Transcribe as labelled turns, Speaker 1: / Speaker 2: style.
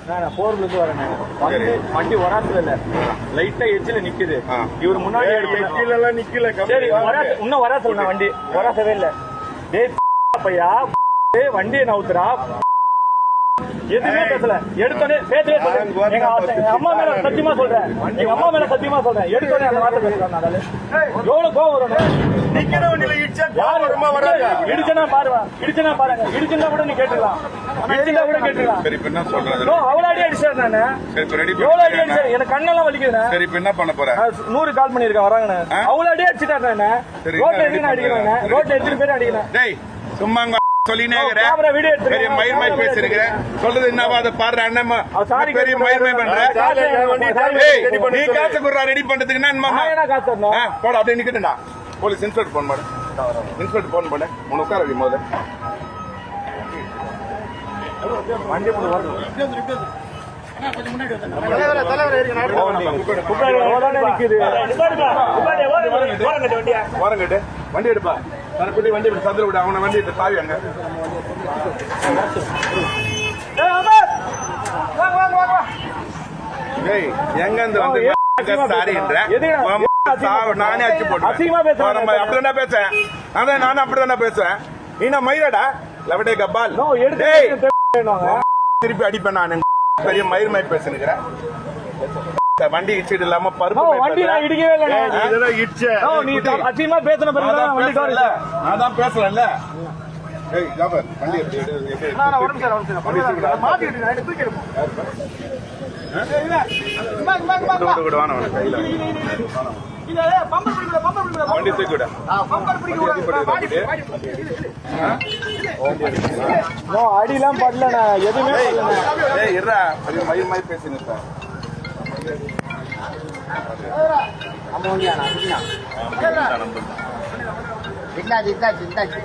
Speaker 1: நான் போர்லேருந்து வரேன். வண்டி வராதுல இல்ல, லைட்டா எச்சில நிக்குது. இவர் முன்னாடி எல்லாம் நிக்கல. சரி இன்னும் வராது நான் வண்டி வராசவே இல்ல. பையா வண்டியை நவுத்துறா, எதுவுமே பேசல. எடுத்தோடனே பேசவே சொல்றேன். எங்க அம்மா மேல சத்தியமா சொல்றேன், எங்க அம்மா மேல சத்தியமா சொல்றேன். எடுத்தோடனே அந்த வார்த்தை பேசுறாங்க. எவ்வளவு கோவம் வரும். இடிச்சனா பாருங்க, இடிச்சனா பாருங்க, இடிச்சுன்னா கூட நீ கேட்டுக்கலாம், இடிச்சுன்னா கூட கேட்டுக்கலாம். அவ்வளவு அடி அடிச்சாரு நானு, எவ்வளவு அடி அடிச்சாரு. எனக்கு கண்ணெல்லாம் வலிக்குதுண்ணே.
Speaker 2: சரி இப்ப என்ன பண்ண போறேன்?
Speaker 1: 100 கால் பண்ணிருக்கேன் வராங்கண்ணே. அவ்வளவு அடி அடிச்சுட்டாரு நானு. ரோட்ல எதுக்கு அடிக்கிறேன், ரோட்ல எத்தனை பேர் அடிக்கிறேன்.
Speaker 2: சும்மா சொல்லினே பெரிய மயிர்மை பேசிருக்கிறேன். சொல்றது என்னவா அதை பாடுற அண்ணன் பெரிய மயிர்மை பண்ற. நீ காசு கொடுறா ரெடி பண்றதுக்கு போட அப்படியே நிக்கட்டுண்டா. போலீஸ் இன்ஸ்பெக்டர் போன் பண்ணு, இன்ஸ்பெக்டர் போன் பண்ணு. உனக்கு உட்கார வை முதல்ல. வண்டி எடுப்பா, வண்டி சந்திர விட. அவனை வண்டி சாவி அங்க எங்க இருந்து நானே அச்சு போட்டு அப்படிதான் பேசுறேன். அதான் நானும் அப்படிதானே பேசுவேன். நீ நான் மயிரடா லவடே கபால் திருப்பி அடிப்பேன். நான் பெரிய மயிர் மயிர் பேசுகிறேன். வண்டி இடிச்சிட்டு இல்லாம பருப்பு
Speaker 1: வண்டி நான் இடிக்கவே இல்லை. நீ அதிகமா பேசின பிறகு
Speaker 2: நான் பேசல. வண்டி தூக்கிவிட
Speaker 1: அடிலாம் படல, எதுவுமே
Speaker 2: மயிர் மயிர் பேசினேன்.
Speaker 3: இந்தாச்சு